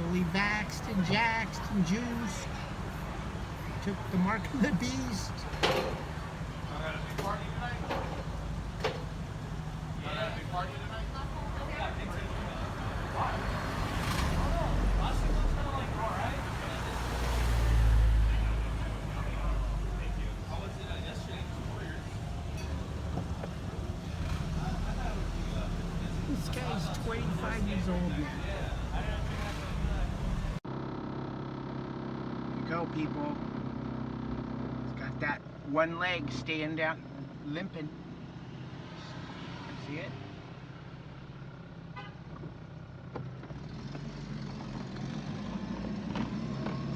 fully vaxxed and jaxed and juiced. Took the mark of the beast. This guy's 25 years old now. Go, people. He's got that one leg staying down, limping. See it?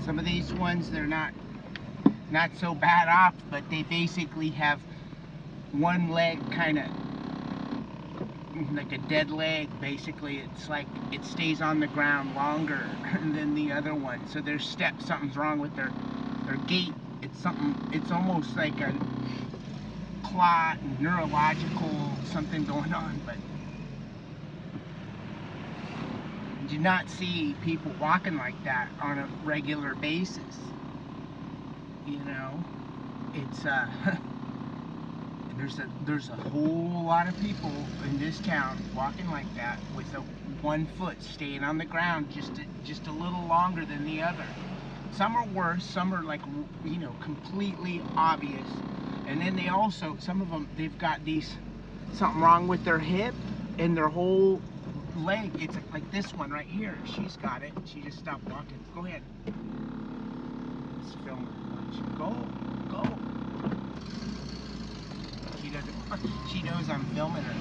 Some of these ones, they're not so bad off, but they basically have one leg kind of like a dead leg. Basically, it's like it stays on the ground longer than the other one. So there's something's wrong with their gait. It's almost like a clot, neurological something going on. But you do not see people walking like that on a regular basis. You know, it's there's a whole lot of people in this town walking like that with one foot staying on the ground just a little longer than the other. Some are worse, some are like, you know, completely obvious. And then they also, some of them, they've got something wrong with their hip and their whole leg. It's like this one right here. She's got it. She just stopped walking. Go ahead. Let's film it. Go. She knows I'm filming her.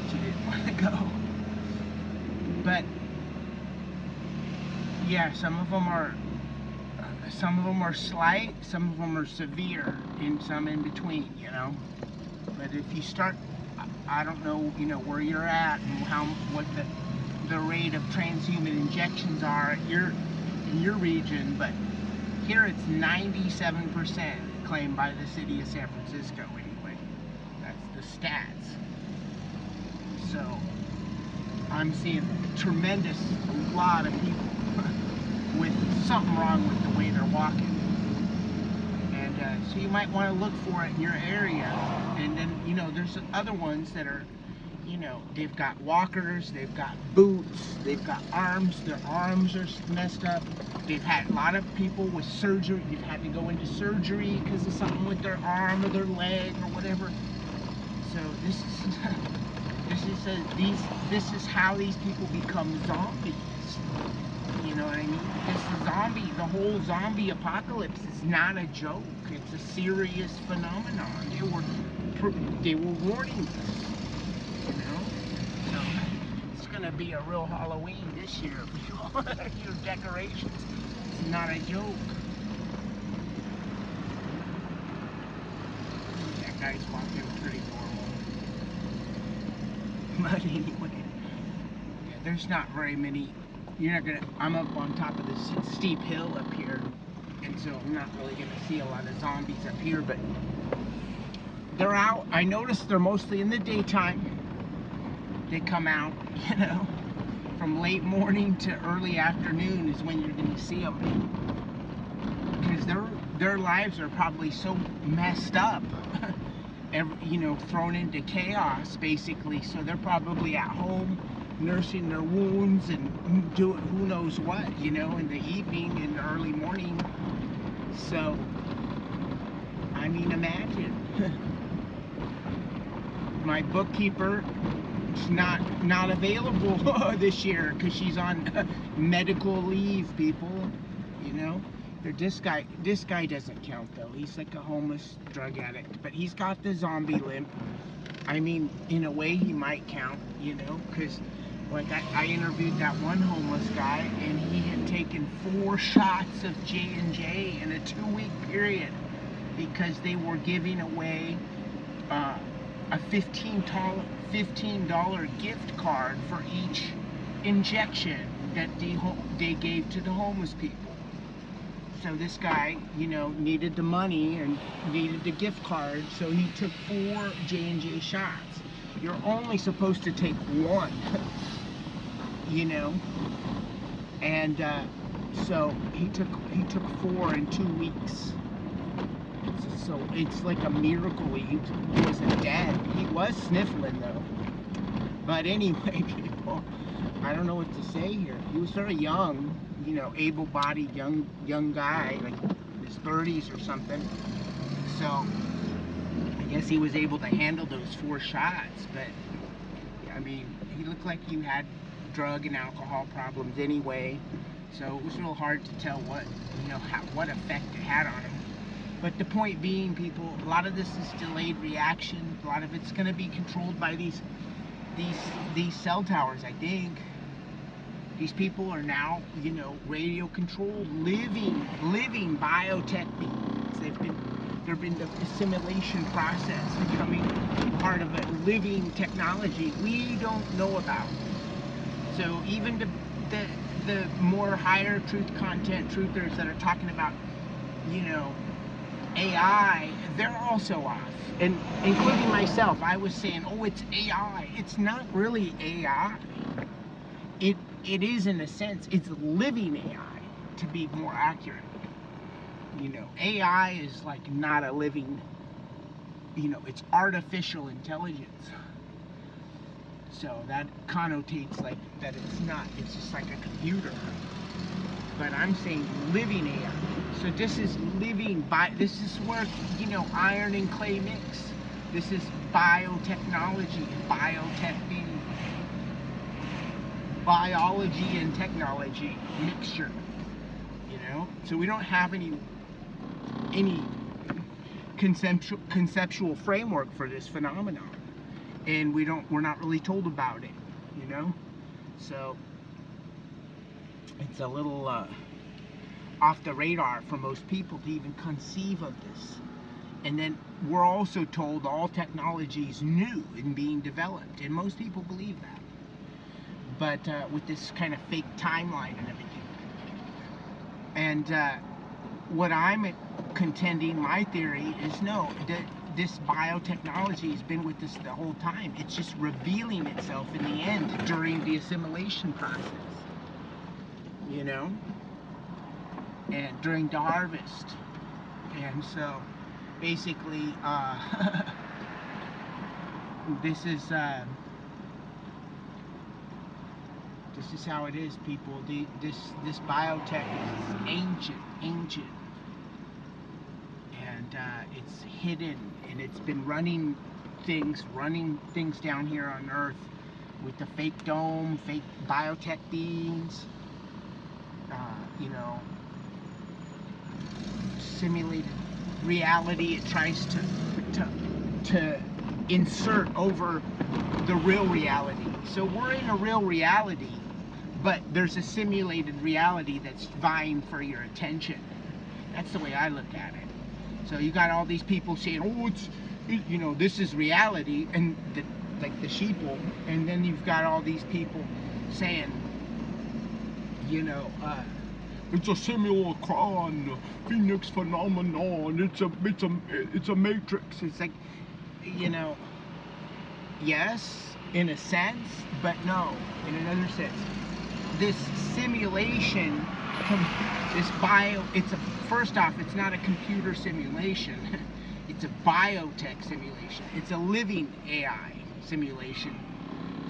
She didn't want to go. But yeah, some of them are slight, some of them are severe, and some in between, you know. But if you start, I don't know, you know, where you're at and what the rate of transhuman injections are in your region, but here it's 97% claimed by the city of San Francisco anyway. That's the stats. So I'm seeing a lot of people with something wrong with the way they're walking. And so you might want to look for it in your area. And then, you know, there's other ones that are, you know, they've got walkers, they've got boots, they've got arms, their arms are messed up. They've had a lot of people with surgery, they've had to go into surgery because of something with their arm or their leg or whatever. So this is how these people become zombies. You know what I mean? The whole zombie apocalypse is not a joke. It's a serious phenomenon. They were warning us. You know? So it's gonna be a real Halloween this year. Your decorations. It's not a joke. That guy's walking pretty normal. But anyway, yeah, there's not very many. I'm up on top of this steep hill up here, and so I'm not really gonna see a lot of zombies up here, but they're out. I noticed they're mostly in the daytime. They come out, you know, from late morning to early afternoon is when you're gonna see them, because their lives are probably so messed up, you know, thrown into chaos basically. So they're probably at home nursing their wounds and doing who knows what, you know, in the evening and the early morning. So I mean, imagine. My bookkeeper is not available this year because she's on medical leave, people, you know. This guy doesn't count though. He's like a homeless drug addict, but he's got the zombie limp. I mean, in a way he might count, you know, because like I interviewed that one homeless guy, and he had taken 4 shots of J&J in a 2-week period because they were giving away a $15 gift card for each injection that they gave to the homeless people. So this guy, you know, needed the money and needed the gift card, so he took 4 J&J shots. You're only supposed to take 1. you know. And so he took 4 in 2 weeks. So it's like a miracle he wasn't dead. He was sniffling though. But anyway, people, I don't know what to say here. He was very young, you know, able-bodied young guy, like his 30s or something. So I guess he was able to handle those 4 shots. But I mean, he looked like he had drug and alcohol problems anyway. So it was real hard to tell what, you know, what effect it had on him. But the point being, people, a lot of this is delayed reaction. A lot of it's going to be controlled by these cell towers, I think. These people are now, you know, radio controlled, living biotech beings. They've been the assimilation process, becoming part of a living technology we don't know about. So even the more higher truth content truthers that are talking about, you know, AI, they're also off, and including myself. I was saying, oh, it's AI. It's not really AI. It is, in a sense, it's living AI, to be more accurate. You know, AI is like not a living, you know, it's artificial intelligence. So that connotates like that it's not, it's just like a computer. But I'm saying living AI. So this is living, this is where, you know, iron and clay mix. This is biotechnology, biotech being biology and technology mixture, you know? So we don't have any conceptual framework for this phenomenon. And we're not really told about it, you know? So it's a little off the radar for most people to even conceive of this. And then we're also told all technology is new and being developed, and most people believe that. But with this kind of fake timeline and everything. And what I'm contending, my theory is no, that this biotechnology has been with us the whole time. It's just revealing itself in the end during the assimilation process. You know, and during the harvest. And so basically this is how it is, people. This biotech is ancient, and it's hidden, and it's been running things down here on Earth with the fake dome, fake biotech beings. You know, simulated reality. It tries to insert over the real reality. So we're in a real reality, but there's a simulated reality that's vying for your attention. That's the way I look at it. So you got all these people saying, oh, you know, this is reality, and like the sheeple, and then you've got all these people saying, you know, it's a simulacron, Phoenix phenomenon. It's a matrix. It's like, you know, yes, in a sense, but no, in another sense. This simulation, first off, it's not a computer simulation. It's a biotech simulation. It's a living AI simulation.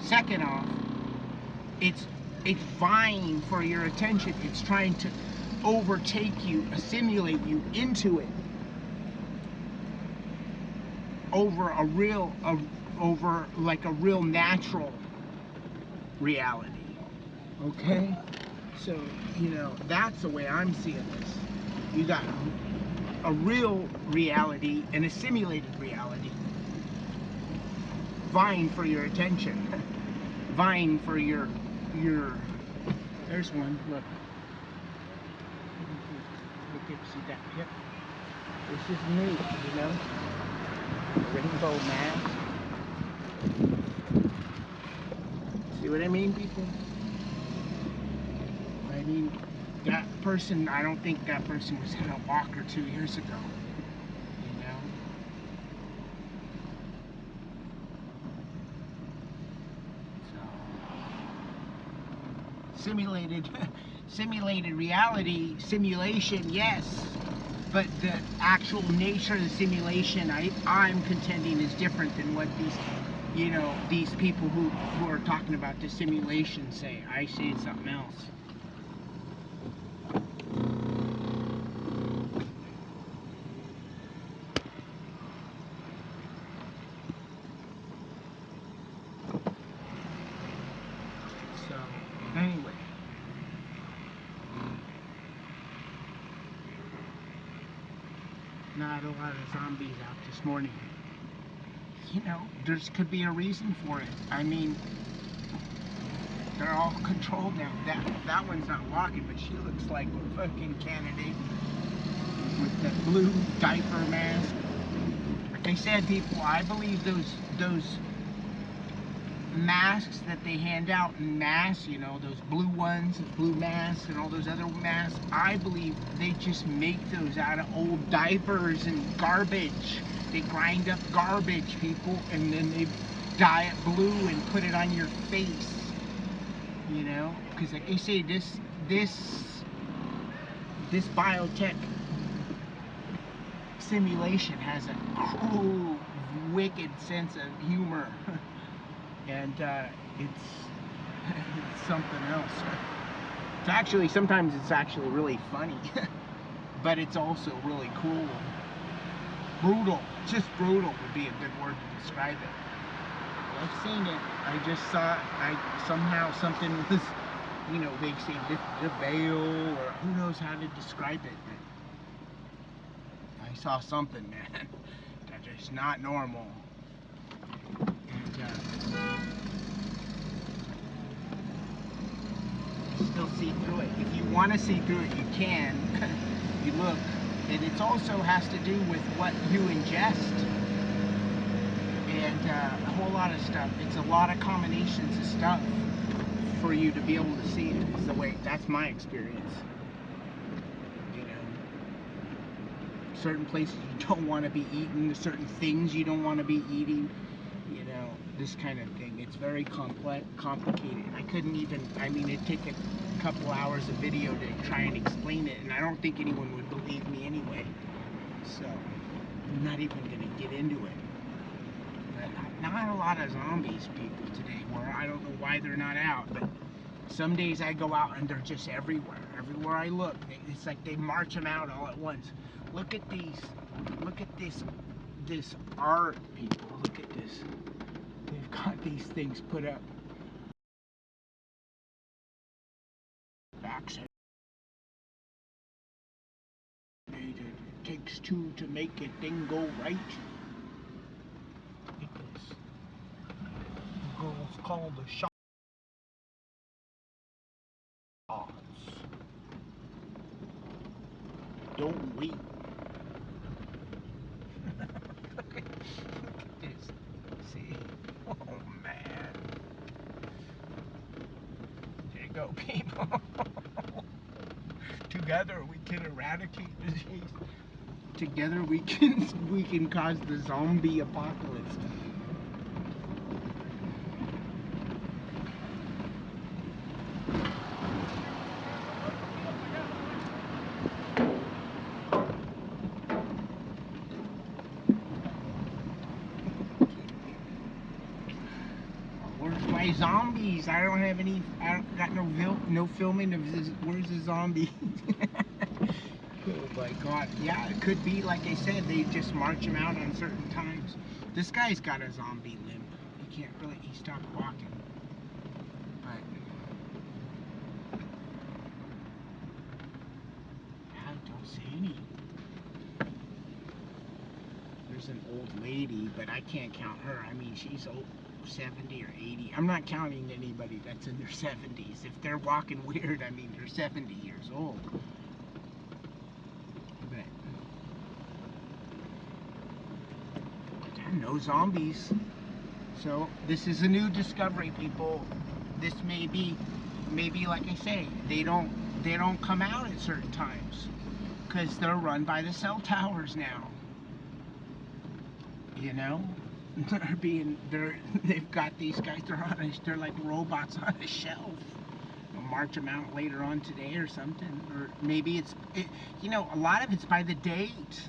Second off, it's vying for your attention. It's trying to overtake you, assimilate you into it, over like a real natural reality. Okay? So, you know, that's the way I'm seeing this. You got a real reality and a simulated reality vying for your attention, vying for your there's one, look at, see that hip? This is me, you know, rainbow mask. See what I mean, people? I mean, that person, I don't think that person was in a walker 2 years ago, you know? So simulated simulated reality, simulation, yes, but the actual nature of the simulation, I'm contending, is different than what these, you know, these people who are talking about the simulation say. I say it's something else. So, anyway. Not a lot of zombies out this morning. You know, there could be a reason for it. I mean, they're all controlled now. That one's not walking, but she looks like a fucking candidate with that blue diaper mask. Like I said, people, I believe those masks that they hand out in mass, you know, those blue ones, blue masks and all those other masks, I believe they just make those out of old diapers and garbage. They grind up garbage, people, and then they dye it blue and put it on your face, you know, because like they say, this biotech simulation has a cruel, wicked sense of humor. And it's something else. It's actually, sometimes it's actually really funny, but it's also really cool. Brutal, just brutal would be a good word to describe it. I've seen it. I just saw, somehow something was, you know, they say the veil, or who knows how to describe it. But I saw something, man, that is not normal. Still see through it. If you want to see through it, you can. You look. And it also has to do with what you ingest. And a whole lot of stuff. It's a lot of combinations of stuff for you to be able to see it. Is the way, that's my experience. You know, certain places you don't want to be eating, certain things you don't want to be eating. You know, this kind of thing. It's very complicated. I couldn't even, I mean, it'd take a couple hours of video to try and explain it, and I don't think anyone would believe me anyway. So, I'm not even going to get into it. But not a lot of zombies, people, today, where I don't know why they're not out, but some days I go out and they're just everywhere. Everywhere I look, it's like they march them out all at once. Look at these, look at this art, people, look at this. They've got these things put up. Backside. It takes two to make a thing go right. Look at this. The girl's called the shots. Don't wait. Look at this. See? Oh man. There you go, people. Together we can eradicate disease. Together we can cause the zombie apocalypse. My zombies. I don't have any. I got no filming of this. Where's the zombie? Oh my God. Yeah, it could be like I said. They just march him out on certain times. This guy's got a zombie limp. He can't really. He stopped walking. But I don't see any. There's an old lady, but I can't count her. I mean, she's old. 70 or 80. I'm not counting anybody that's in their 70s. If they're walking weird, I mean, they're 70 years old. But no zombies. So this is a new discovery, people. This may be like I say, they don't come out at certain times because they're run by the cell towers now. You know? They've got these guys, they're like robots on a shelf. I'll march them out later on today or something. Or maybe you know, a lot of it's by the date.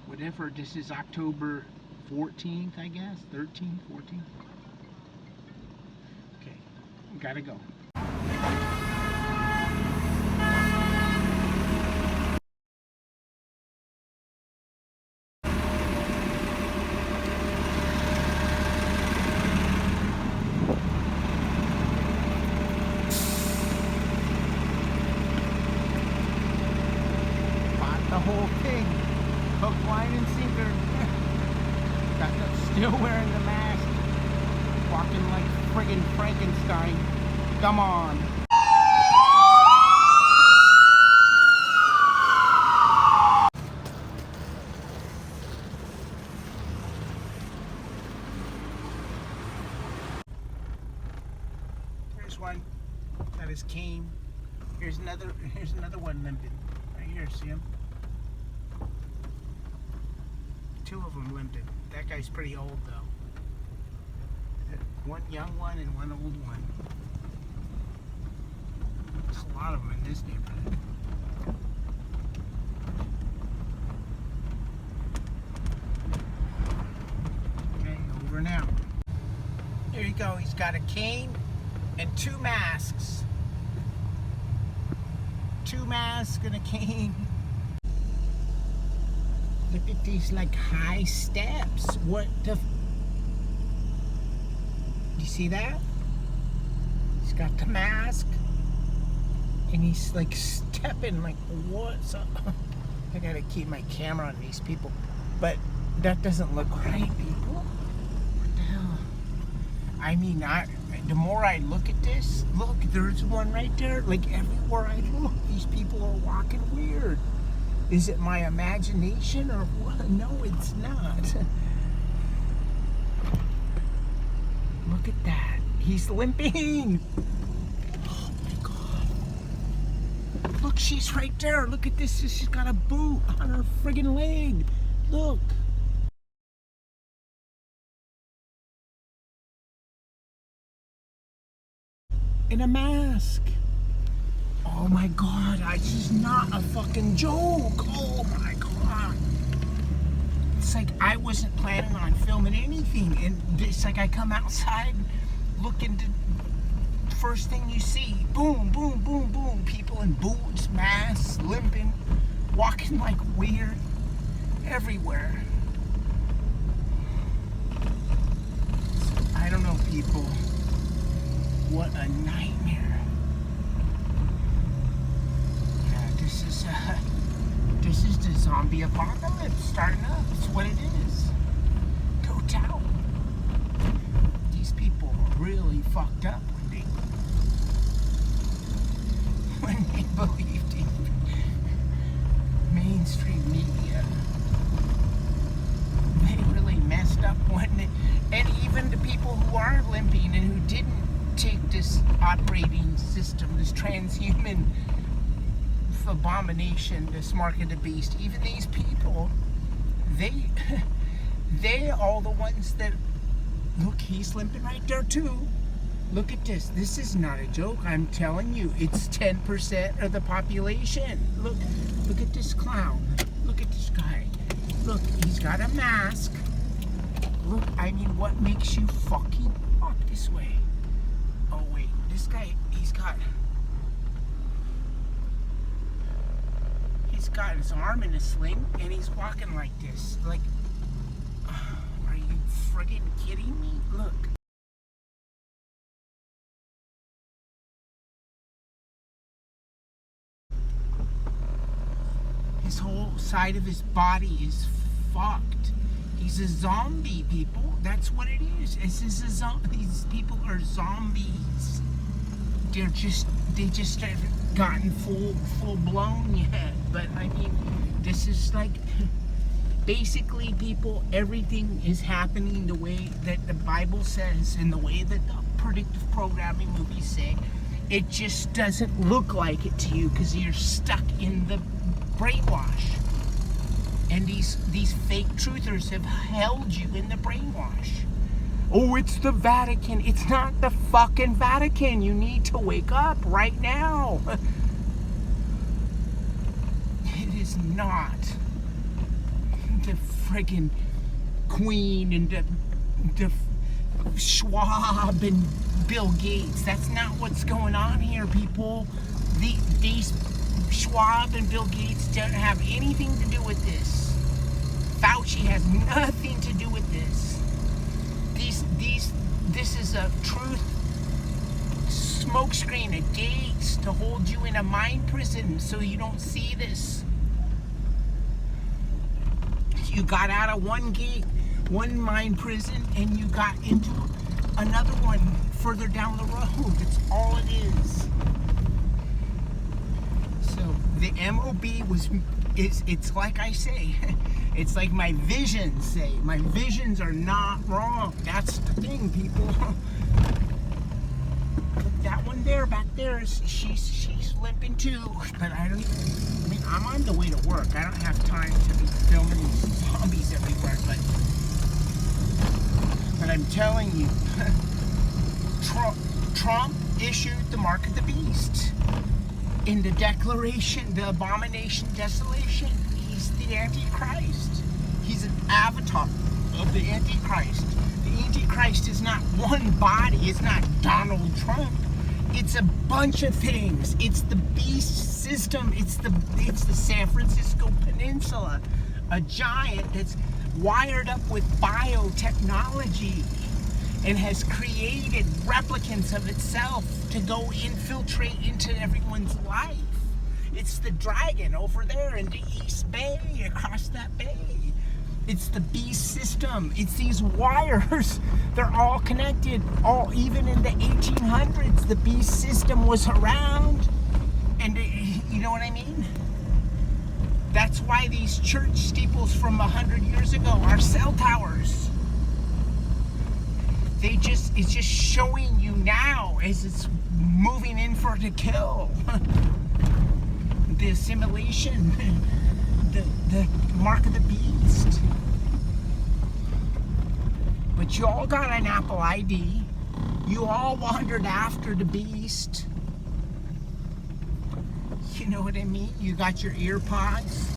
Whatever, this is October 14th, I guess, 13th, 14th. Okay, gotta go. Bought the whole thing. Hook, line, and sinker. Still wearing the mask. Walking like friggin' Frankenstein. Come on. Here's one. Got his cane. Here's another one limping. Right here, see him? Two of them limping. That guy's pretty old though. One young one and one old one. There's a lot of them in this neighborhood. Okay, over now. Here you go. He's got a cane and two masks. Two masks and a cane. Look at these like high steps. What the? You see that? He's got the mask, and he's like stepping like what's up? I gotta keep my camera on these people, but that doesn't look right, people. What the hell? I mean, the more I look at this, look, there's one right there. Like everywhere I look, these people are walking weird. Is it my imagination or what? No, it's not. Look at that. He's limping. Oh my God. Look, she's right there. Look at this. She's got a boot on her friggin' leg. Look. And a mask. Oh my God, this is not a fucking joke. Oh my God. It's like I wasn't planning on filming anything. And it's like I come outside, look into, first thing you see, boom, boom, boom, boom. People in boots, masks, limping, walking like weird, everywhere. I don't know, people. What a nightmare. This is the zombie apocalypse starting up. It's what it is. No doubt. These people are really fucked up when they believed in mainstream media. They really messed up and even the people who are limping and who didn't take this operating system, this transhuman abomination, this mark of the beast, even these people, they all the ones that, look, he's limping right there too. Look at this. This is not a joke. I'm telling you, it's 10% of the population. Look at this clown. Look at this guy. Look, he's got a mask. Look, I mean, what makes you fucking walk this way? Oh wait, this guy, he's got his arm in a sling and he's walking like this. Like, are you friggin' kidding me? Look. His whole side of his body is fucked. He's a zombie, people. That's what it is. These people are zombies. They just haven't gotten full blown yet. But I mean, this is like, basically, people, everything is happening the way that the Bible says, and the way that the predictive programming movies say. It just doesn't look like it to you because you're stuck in the brainwash. And these fake truthers have held you in the brainwash. Oh, it's the Vatican. It's not the fucking Vatican. You need to wake up right now. It is not the friggin' Queen and the Schwab and Bill Gates. That's not what's going on here, people. These Schwab and Bill Gates don't have anything to do with this. Fauci has nothing to do with this. This is a truth smokescreen, a gate to hold you in a mind prison so you don't see this. You got out of one gate, one mind prison, and you got into another one further down the road. That's all it is. So the MOB it's like I say, it's like my visions say. My visions are not wrong. That's the thing, people. That one there, back there, she's limping too. But I mean, I'm on the way to work. I don't have time to be filming these zombies everywhere. But I'm telling you, Trump issued the mark of the beast in the declaration, the abomination, desolation. He's the Antichrist. He's an avatar of the Antichrist. The Antichrist is not one body. It's not Donald Trump. It's a bunch of things. It's the beast system. It's the San Francisco Peninsula, a giant that's wired up with biotechnology and has created replicants of itself to go infiltrate into everyone's life. It's the dragon over there in the East Bay, across that bay. It's the beast system. It's these wires. They're all connected. Even in the 1800s, the beast system was around. And you know what I mean? That's why these church steeples from 100 years ago are cell towers. It's just showing you now as it's moving in for the kill. The assimilation, the mark of the beast. But you all got an Apple ID. You all wandered after the beast. You know what I mean? You got your ear pods.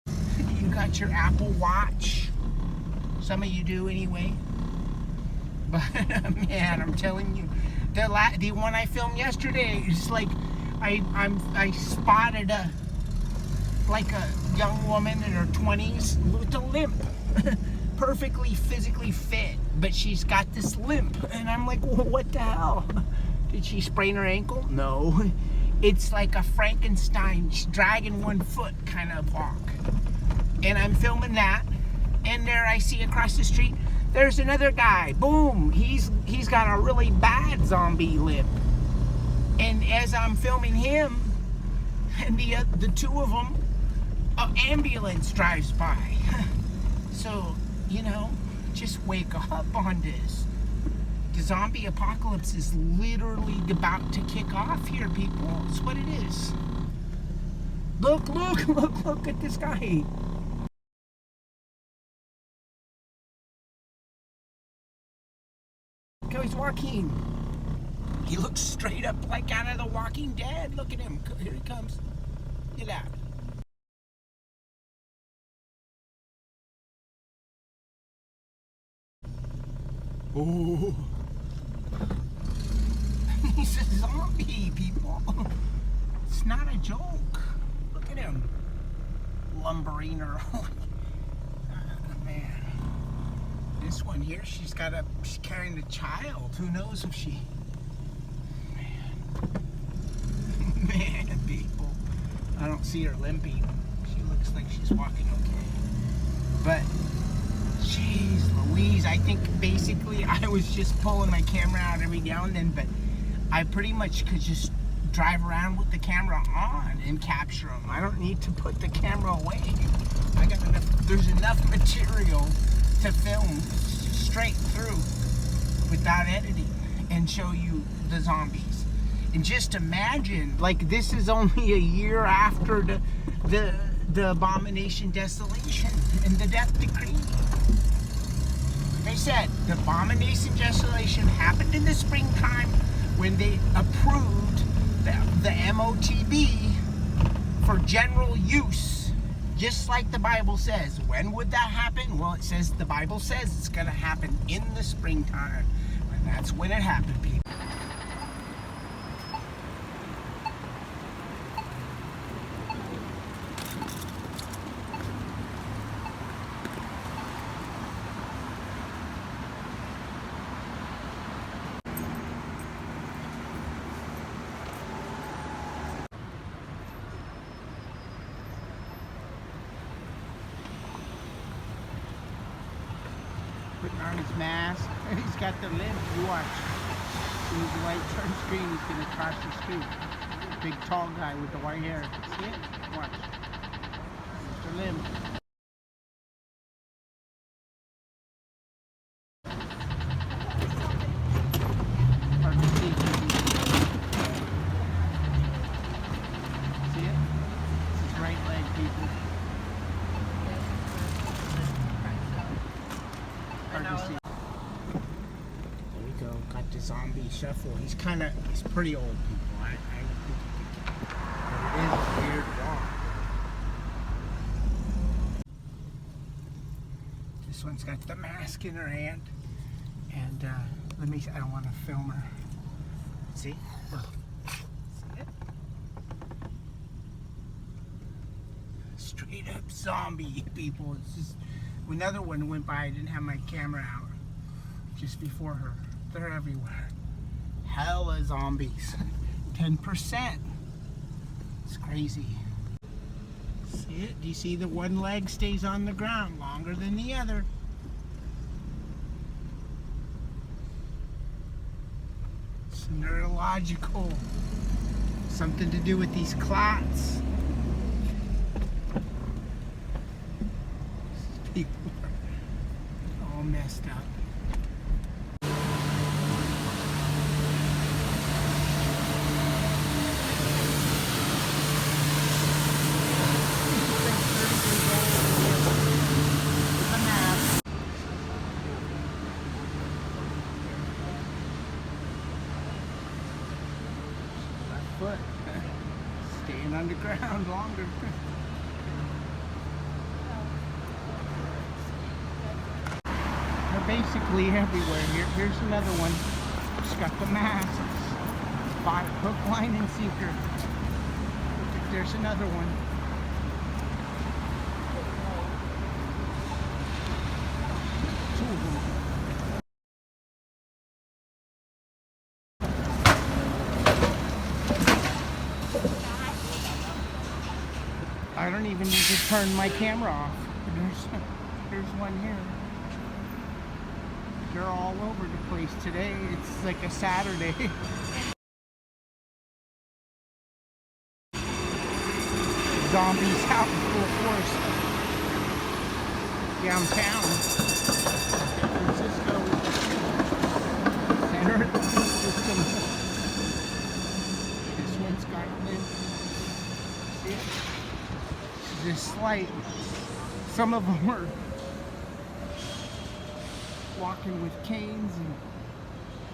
You got your Apple Watch. Some of you do anyway. But man, I'm telling you, the one I filmed yesterday, it's like I spotted a young woman in her 20s with a limp. Perfectly physically fit, but she's got this limp. And I'm like, well, what the hell? Did she sprain her ankle? No. It's like a Frankenstein dragging one foot kind of walk. And I'm filming that. And there I see across the street, there's another guy. Boom. He's got a really bad zombie limp. And as I'm filming him, and the two of them, an ambulance drives by. So, you know, just wake up on this. The zombie apocalypse is literally about to kick off here, people. It's what it is. Look at this guy. Look how he's walking. He looks straight up like out of The Walking Dead. Look at him. Here he comes. Look at that. Oh. He's a zombie, people. It's not a joke. Look at him. Lumbering around. Man. This one here, she's carrying a child. Who knows if she... Man, people. I don't see her limping. She looks like she's walking okay. But, jeez Louise, I think basically I was just pulling my camera out every now and then, but I pretty much could just drive around with the camera on and capture them. I don't need to put the camera away. I got enough, there's enough material to film straight through without editing and show you the zombies. And just imagine, like, this is only a year after the the abomination desolation and the death decree. They said the abomination desolation happened in the springtime when they approved the MOTB for general use, just like the Bible says. When would that happen? Well, it says, the Bible says it's going to happen in the springtime, and that's when it happened, people. Putting on his mask. He's got the limp. You watch. As soon as the light turns green, he's going to cross the street. Big tall guy with the white hair. See it? Watch. Mr. Limb. Hard to see. See it? It's his right leg, people. Hard to see. There we go. Got the zombie shuffle. He's pretty old, people. I don't think you can. But it is a weird walk. This one's got the mask in her hand. And let me, I don't want to film her. See? See it? Straight up zombie, people. It's just, another one went by. I didn't have my camera out just before her. They're everywhere. Hella zombies. 10%. It's crazy. See it? Do you see the one leg stays on the ground longer than the other? It's neurological. Something to do with these clots. People are all messed up. Foot staying underground longer. They're basically everywhere. Here's another one. It's got the masks. Bought hook, line, and sinker. There's another one. Two of them. I don't even need to turn my camera off. There's one here. They're all over the place today. It's like a Saturday. Zombies out in full force. Downtown. San Francisco. Center of the system. This one's got it. See it? Just slight. Some of them were walking with canes and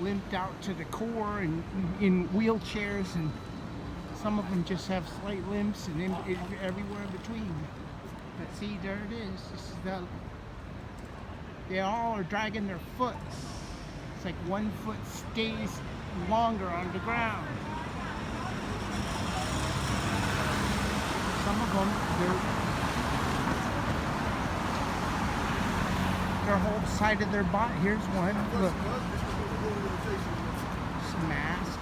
limped out to the core and in wheelchairs, and some of them just have slight limps and everywhere in between. But see, there it is. This is they all are dragging their foot. It's like one foot stays longer on the ground. Some of them, their whole side of their body. Here's one. Look. Some mask.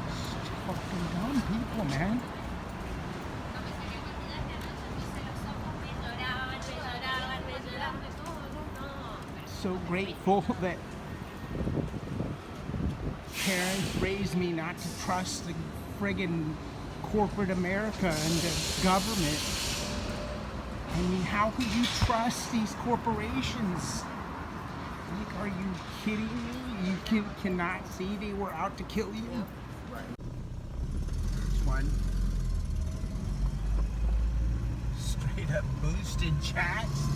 It's fucking dumb people, man. So grateful that parents raised me not to trust the friggin' corporate America and the government. I mean, how could you trust these corporations? Like, are you kidding me? You cannot see they were out to kill you? There's one. Straight up boosted chats.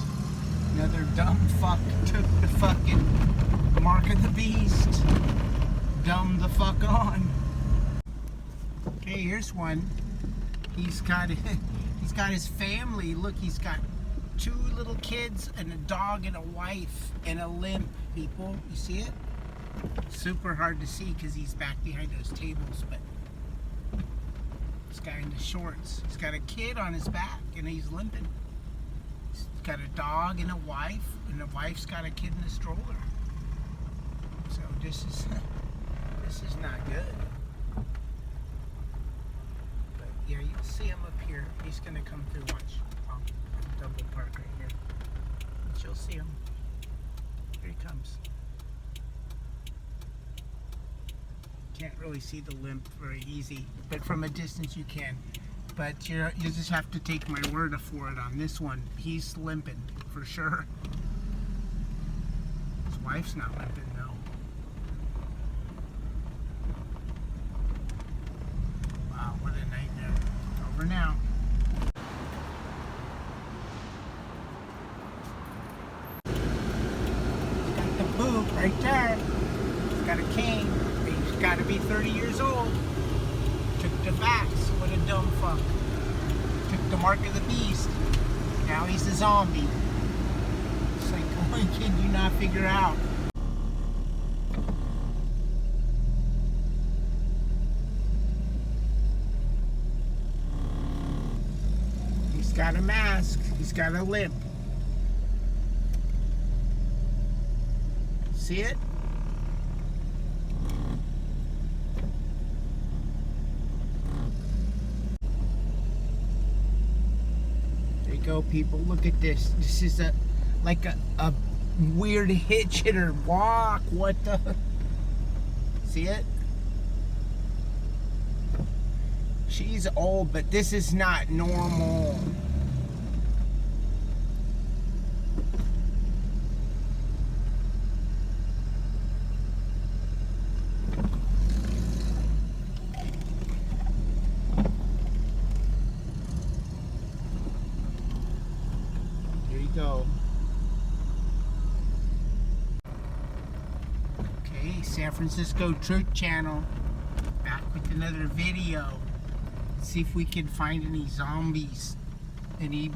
Another dumb fuck took the fucking mark of the beast. Dumb the fuck on. Okay, here's one. He's got his family. Look, he's got 2 little kids and a dog and a wife and a limp, people. You see it? Super hard to see because he's back behind those tables, but this guy in the shorts. He's got a kid on his back and he's limping. He's got a dog and a wife, and the wife's got a kid in a stroller. So this is not good. But yeah, you'll see him up here. He's gonna come through. Watch. I'll double park right here. But you'll see him. Here he comes. Can't really see the limp very easy, but from a distance you can. But you just have to take my word for it on this one. He's limping for sure. His wife's not limping though. Wow, what a nightmare. Over now. He's got the boot right there. He's got a cane. He's got to be 30 years old. Took the vax. What a dumb fuck. Took the mark of the beast. Now he's a zombie. It's like, why can you not figure out? He's got a mask. He's got a limp. See it? Go, people, look at this. This is like a weird hitch hitter walk. What the? See it? She's old, but this is not normal. Go. Okay, San Francisco Truth Channel back with another video. Let's see if we can find any zombies, any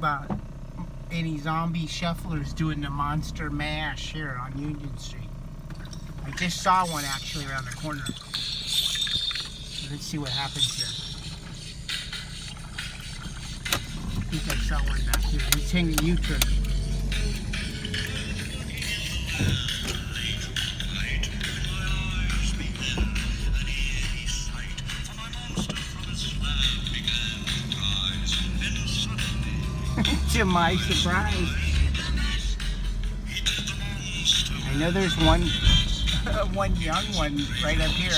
zombie shufflers doing the monster mash here on Union Street. I just saw one actually around the corner. Let's see what happens here. I think I saw one back here. He's hanging U-turn. To my surprise, I know there's one young one right up here.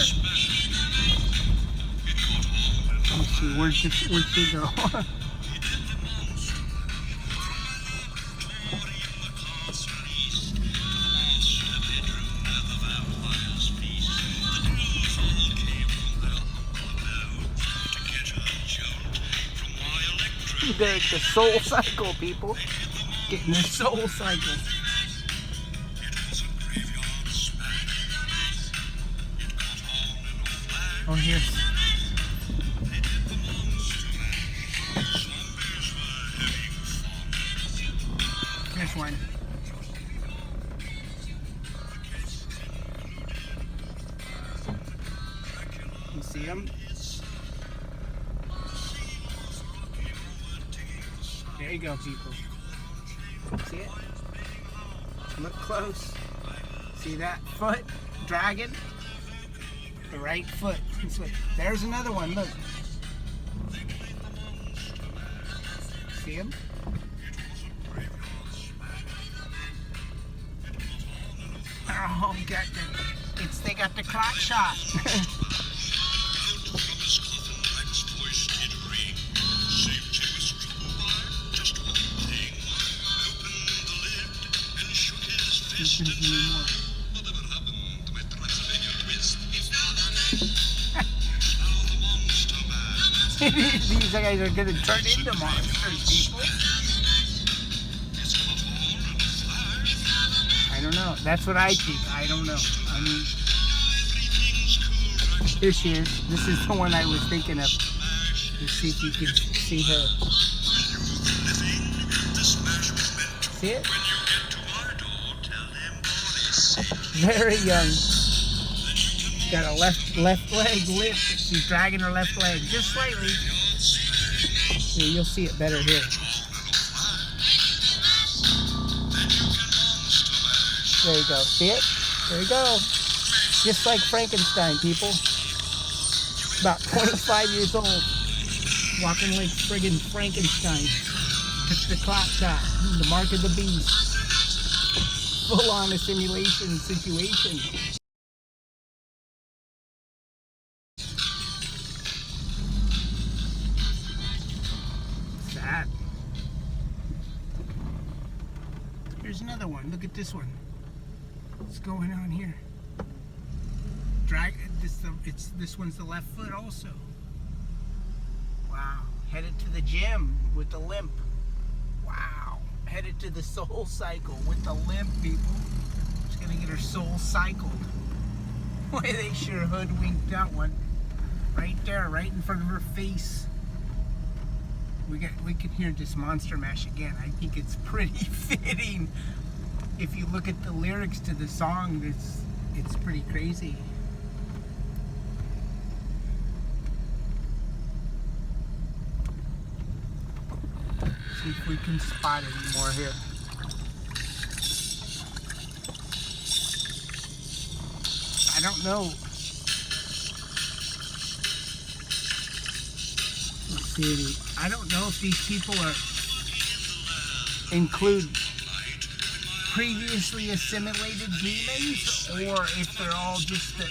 Let's see, where'd she go? The soul cycle, people. Getting the soul cycle. Oh, here's. Here's one. You see him? There you go, people. See it? Look close. See that foot dragging? The right foot. There's another one, look. See him? Oh, they got the clock shot. These guys are gonna turn into monsters, people. don't know. That's what I think. I don't know. I mean, here she is. This is the one I was thinking of. Let's see if you can see her. See it? Very young. Got a left leg limp. She's dragging her left leg just slightly. Here, you'll see it better here. There you go. See it? There you go. Just like Frankenstein, people. About 25 years old. Walking like friggin' Frankenstein. Took the clock shot. The mark of the beast. Full on assimilation situation. Sad. Here's another one. Look at this one. What's going on here? This one's the left foot also. Wow. Headed to the gym with the limp. Wow. Headed to the soul cycle with the limp, people. She's gonna get her soul cycled. Boy, they sure hoodwinked that one. Right there, right in front of her face. We could hear this monster mash again. I think it's pretty fitting. If you look at the lyrics to the song, it's pretty crazy. See if we can spot any more here. I don't know. Let's see. I don't know if these people include previously assimilated demons or if they're all just the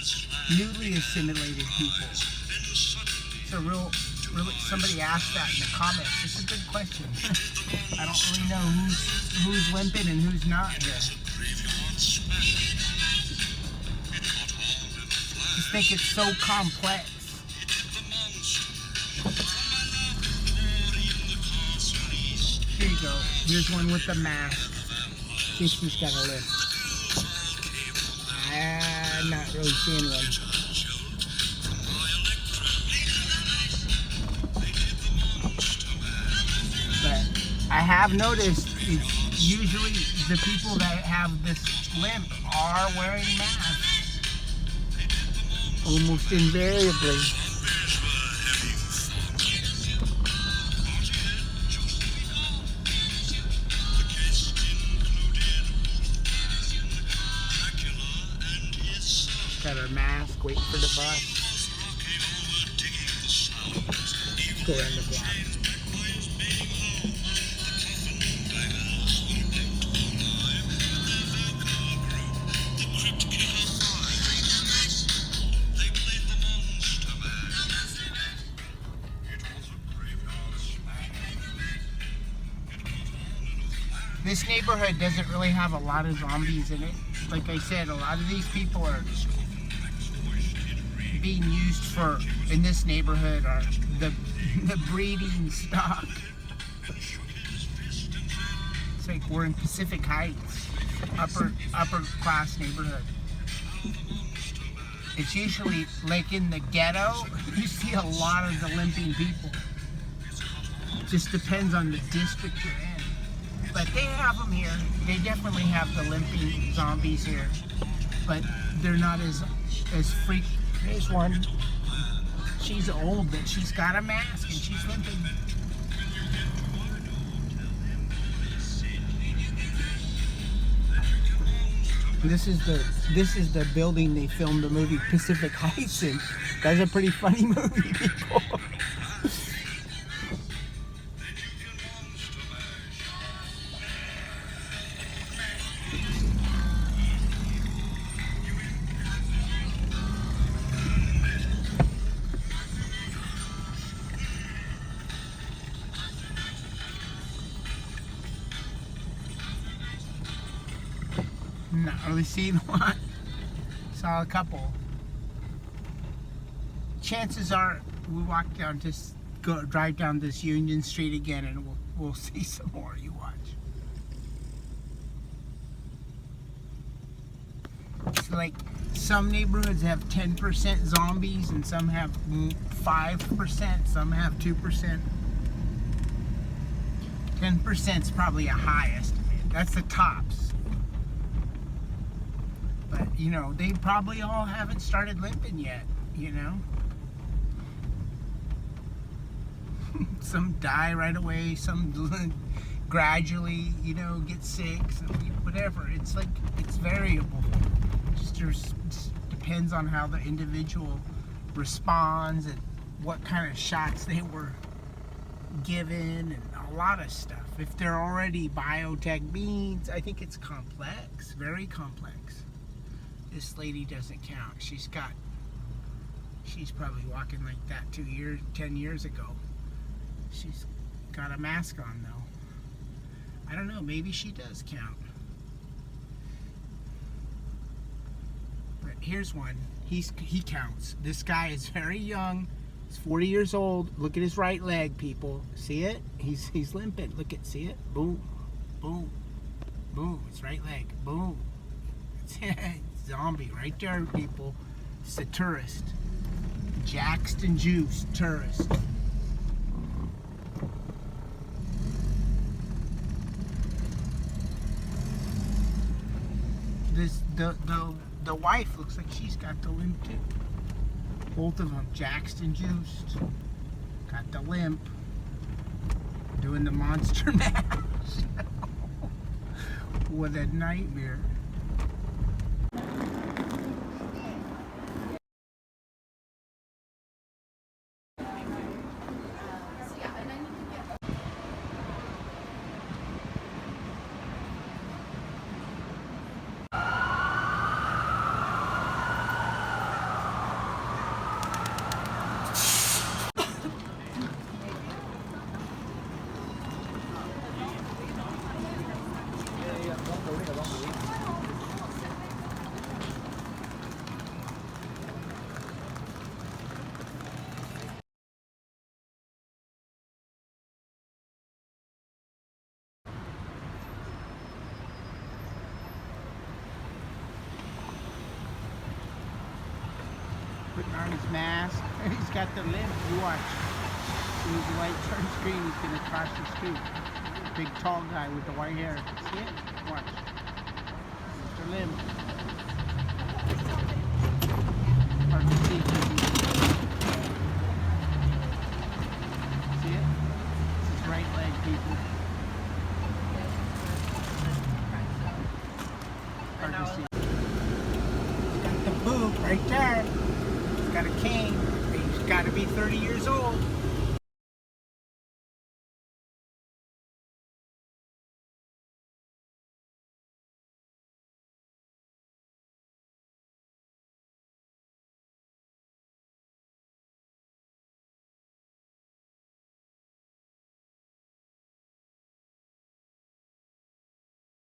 newly assimilated people. It's a really, somebody asked that in the comments. It's a good question. I don't really know who's limping and who's not here. Just think it's so complex. Here you go. Here's one with the mask. See if she's got a lift. I'm not really seeing one. But I have noticed it's usually the people that have this limp are wearing masks. Almost invariably. Got her mask, waiting for the bus. Let's go around the block. This neighborhood doesn't really have a lot of zombies in it. Like I said, a lot of these people are being used for, in this neighborhood, are the breeding stock. It's like we're in Pacific Heights, upper class neighborhood. It's usually like in the ghetto, you see a lot of the limping people. It just depends on the district you're in. But they have them here. They definitely have the limping zombies here. But they're not as freak. There's one. She's old, but she's got a mask and she's limping. This is the building they filmed the movie Pacific Heights in. That's a pretty funny movie, people. Not really seen one. Saw a couple. Chances are we walk down, just drive down this Union Street again, and we'll see some more. You watch. It's like some neighborhoods have 10% zombies and some have 5%, some have 2%. 10% is probably a high estimate. That's the tops. But, you know, they probably all haven't started limping yet, you know? Some die right away, some gradually, you know, get sick, some, whatever. It's like, it's variable. Just depends on how the individual responds and what kind of shots they were given and a lot of stuff. If they're already biotech beings, I think it's complex, very complex. This lady doesn't count. She's probably walking like that 10 years ago. She's got a mask on though. I don't know, maybe she does count. But here's one. He counts. This guy is very young. He's 40 years old. Look at his right leg, people. See it? He's limping. Look at, see it? Boom, boom, boom. His right leg. Boom. Zombie right there, people. It's a tourist. Jackson Juice tourist. The wife looks like she's got the limp too. Both of them, Jackson Juiced, got the limp, doing the monster mash. What a nightmare. Putting on his mask. He's got the limp. You watch. As soon as the light turns green, he's going to cross the street. Big tall guy with the white hair. See it? Watch. Mr. Limp. Hard to see. See it? It's his right leg, people. Hard to see. He's got the boot right there. Got a cane. He's got to be 30 years old.